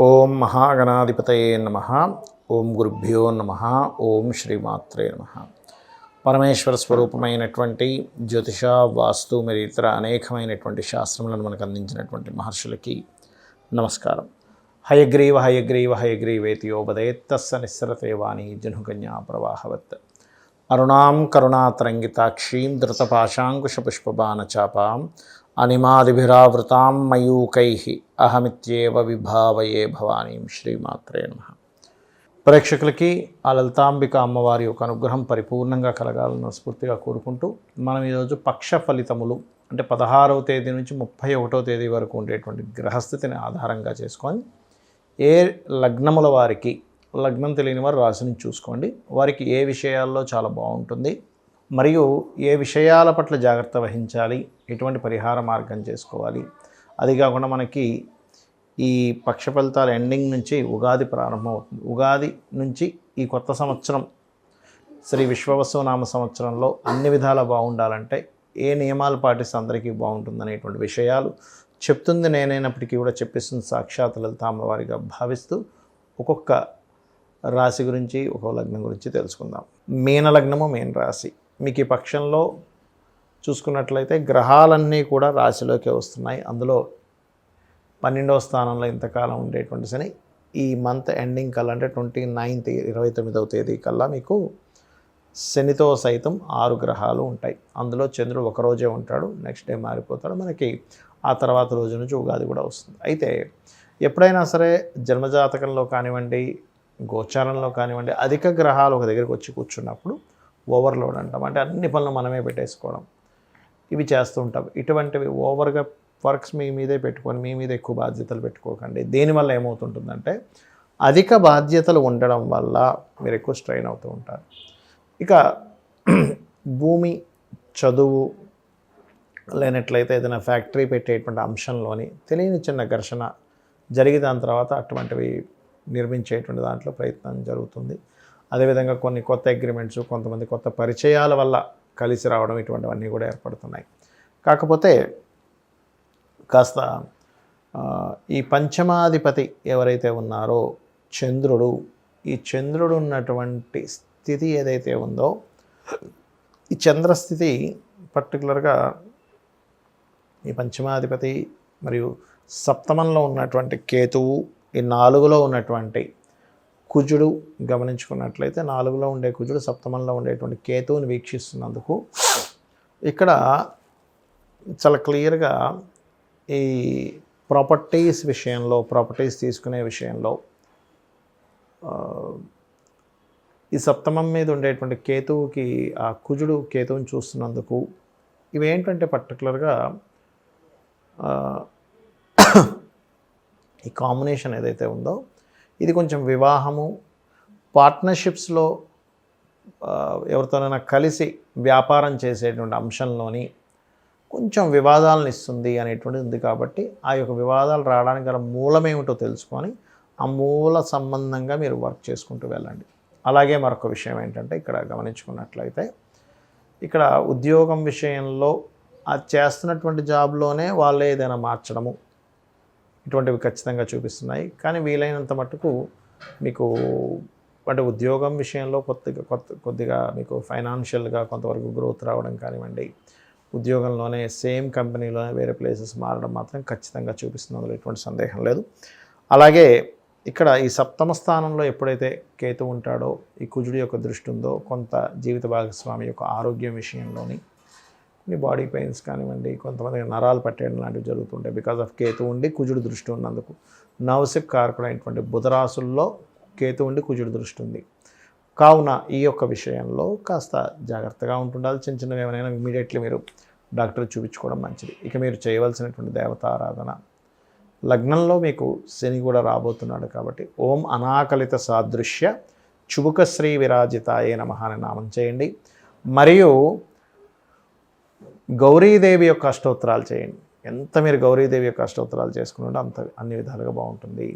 ఓం మహాగణాధిపతయే నమః. ఓం గురుభ్యో నమః. ఓం శ్రీమాత్రే నమః. పరమేశ్వర స్వరూపమైనటువంటి జ్యోతిష, వాస్తు మరియు ఇతర అనేకమైనటువంటి శాస్త్రములను మనకు అందించినటువంటి మహర్షులకి నమస్కారం. హయగ్రీవ హయగ్రీవ హయగ్రీవేతి యోపదేత్తస్స నిస్సరతే వాణి జనుకన్యా ప్రవాహవత్. అరుణాం కరుణాతరంగితాక్షీం ధృతపాశాంకుశపుష్పబాణచాపాం అనిమాదిభిరావృతాం మయూకైః అహమిత్యేవ విభావయే భవానీం. శ్రీమాత్రే నమః. ప్రేక్షకులకి ఆ లలితాంబిక అమ్మవారి యొక్క అనుగ్రహం పరిపూర్ణంగా కలగాలని స్ఫూర్తిగా కోరుకుంటూ మనం ఈరోజు పక్ష ఫలితములు అంటే 16వ తేదీ నుంచి 31వ తేదీ వరకు ఉండేటువంటి గ్రహస్థితిని ఆధారంగా చేసుకొని ఏ లగ్నముల వారికి, లగ్నం తెలియని వారు రాశిని చూసుకోండి, వారికి ఏ విషయాల్లో చాలా బాగుంటుంది, మరియు ఏ విషయాల పట్ల జాగ్రత్త వహించాలి, ఎటువంటి పరిహార మార్గం చేసుకోవాలి. అది కాకుండా మనకి ఈ పక్ష ఫలితాల ఎండింగ్ నుంచి ఉగాది ప్రారంభమవుతుంది. ఉగాది నుంచి ఈ కొత్త సంవత్సరం శ్రీ విశ్వవసునామ సంవత్సరంలో అన్ని విధాలా బాగుండాలంటే ఏ నియమాలు పాటిస్తే అందరికీ బాగుంటుందనేటువంటి విషయాలు చెప్తుంది నేనైనప్పటికీ కూడా చెప్పిస్తుంది సాక్షాత్ లలితామ్మవారిగా భావిస్తూ ఒక్కొక్క రాశి గురించి, ఒక్కొక్క లగ్నం గురించి తెలుసుకుందాం. మీన లగ్నము, మీన రాశి. మీకు ఈ పక్షంలో చూసుకున్నట్లయితే గ్రహాలన్నీ కూడా రాశిలోకి వస్తున్నాయి. అందులో 12వ స్థానంలో ఇంతకాలం ఉండేటువంటి శని ఈ మంత్ ఎండింగ్ కల్లా అంటే 29వ తేదీ కల్లా మీకు శనితో సైతం 6 గ్రహాలు ఉంటాయి. అందులో చంద్రుడు ఒకరోజే ఉంటాడు, నెక్స్ట్ డే మారిపోతాడు. మనకి ఆ తర్వాత రోజు నుంచి ఉగాది కూడా వస్తుంది. అయితే ఎప్పుడైనా సరే జన్మజాతకంలో కానివ్వండి, గోచారంలో కానివ్వండి, అధిక గ్రహాలు ఒక దగ్గరికి వచ్చి కూర్చున్నప్పుడు ఓవర్లోడ్ అంటాం. అంటే అన్ని పనులు మనమే పెట్టేసుకోవడం, ఇవి చేస్తూ ఉంటాం. ఇటువంటివి ఓవర్గా వర్క్స్ మీ మీదే పెట్టుకొని మీ మీద ఎక్కువ బాధ్యతలు పెట్టుకోకండి. దీనివల్ల ఏమవుతుంటుందంటే అధిక బాధ్యతలు ఉండడం వల్ల మీరు ఎక్కువ స్ట్రెయిన్ అవుతూ ఉంటారు. ఇక భూమి, చదువు లేనట్లయితే ఏదైనా ఫ్యాక్టరీ పెట్టేటువంటి అంశంలోని తెలియని చిన్న ఘర్షణ జరిగి దాని తర్వాత అటువంటివి నిర్మించేటువంటి దాంట్లో ప్రయత్నం జరుగుతుంది. అదేవిధంగా కొన్ని కొత్త అగ్రిమెంట్స్, కొంతమంది కొత్త పరిచయాల వల్ల కలిసి రావడం, ఇటువంటివన్నీ కూడా ఏర్పడుతున్నాయి. కాకపోతే కాస్త ఈ పంచమాధిపతి ఎవరైతే ఉన్నారో చంద్రుడు, ఈ చంద్రుడు ఉన్నటువంటి స్థితి ఏదైతే ఉందో, ఈ చంద్రస్థితి పర్టికులర్గా ఈ పంచమాధిపతి మరియు సప్తమంలో ఉన్నటువంటి కేతువు, ఈ 4లో ఉన్నటువంటి కుజుడు గమనించుకున్నట్లయితే 4లో ఉండే కుజుడు సప్తమంలో ఉండేటువంటి కేతువుని వీక్షిస్తున్నందుకు ఇక్కడ చాలా క్లియర్గా ఈ ప్రాపర్టీస్ విషయంలో, ప్రాపర్టీస్ తీసుకునే విషయంలో ఈ సప్తమం మీద ఉండేటువంటి కేతువుకి ఆ కుజుడు కేతువుని చూస్తున్నందుకు ఇవేంటంటే పర్టికులర్గా ఈ కాంబినేషన్ ఏదైతే ఉందో ఇది కొంచెం వివాహము, పార్ట్నర్షిప్స్లో ఎవరితోనైనా కలిసి వ్యాపారం చేసేటువంటి అంశంలోని కొంచెం వివాదాలను ఇస్తుంది అనేటువంటిది ఉంది. కాబట్టి ఆ యొక్క వివాదాలు రావడానికి గల మూలమేమిటో తెలుసుకొని ఆ మూల సంబంధంగా మీరు వర్క్ చేసుకుంటూ వెళ్ళండి. అలాగే మరొక విషయం ఏంటంటే ఇక్కడ గమనించుకున్నట్లయితే ఇక్కడ ఉద్యోగం విషయంలో అది చేస్తున్నటువంటి జాబ్లోనే వాళ్ళే ఏదైనా మార్చడము, ఇటువంటివి ఖచ్చితంగా చూపిస్తున్నాయి. కానీ వీలైనంత మట్టుకు మీకు అంటే ఉద్యోగం విషయంలో కొద్దిగా మీకు ఫైనాన్షియల్గా కొంతవరకు గ్రోత్ రావడం కానివ్వండి, ఉద్యోగంలోనే సేమ్ కంపెనీలోనే వేరే ప్లేసెస్ మారడం మాత్రం ఖచ్చితంగా చూపిస్తుంది, అందులో ఎటువంటి సందేహం లేదు. అలాగే ఇక్కడ ఈ సప్తమ స్థానంలో ఎప్పుడైతే కేతు ఉంటాడో, ఈ కుజుడి యొక్క దృష్టి ఉందో, కొంత జీవిత భాగస్వామి యొక్క ఆరోగ్యం విషయంలోని మీ బాడీ పెయిన్స్ కానివ్వండి, కొంతమంది నరాలు పట్టేయడం లాంటివి జరుగుతుంటాయి. బికాజ్ ఆఫ్ కేతు ఉండి కుజుడు దృష్టి ఉన్నందుకు. నవసిక్ కారకుడైనటువంటి బుధరాశుల్లో కేతు ఉండి కుజుడు దృష్టి ఉంది. కావున ఈ యొక్క విషయంలో కాస్త జాగ్రత్తగా ఉంటుండాలి. చిన్న చిన్నవి ఏమైనా ఇమీడియట్లీ మీరు డాక్టర్ చూపించుకోవడం మంచిది. ఇక మీరు చేయవలసినటువంటి దేవతారాధన, లగ్నంలో మీకు శని కూడా రాబోతున్నాడు కాబట్టి ఓం అనాకలిత సాదృశ్య చుబుకశ్రీ విరాజితాయే నమః అని నామం చేయండి. మరియు గౌరీదేవి యొక్క అష్టోత్తరాలు చేయండి. ఎంత మీరు గౌరీదేవి యొక్క అష్టోత్తరాలు చేసుకుంటే అంత అన్ని విధాలుగా బాగుంటుంది.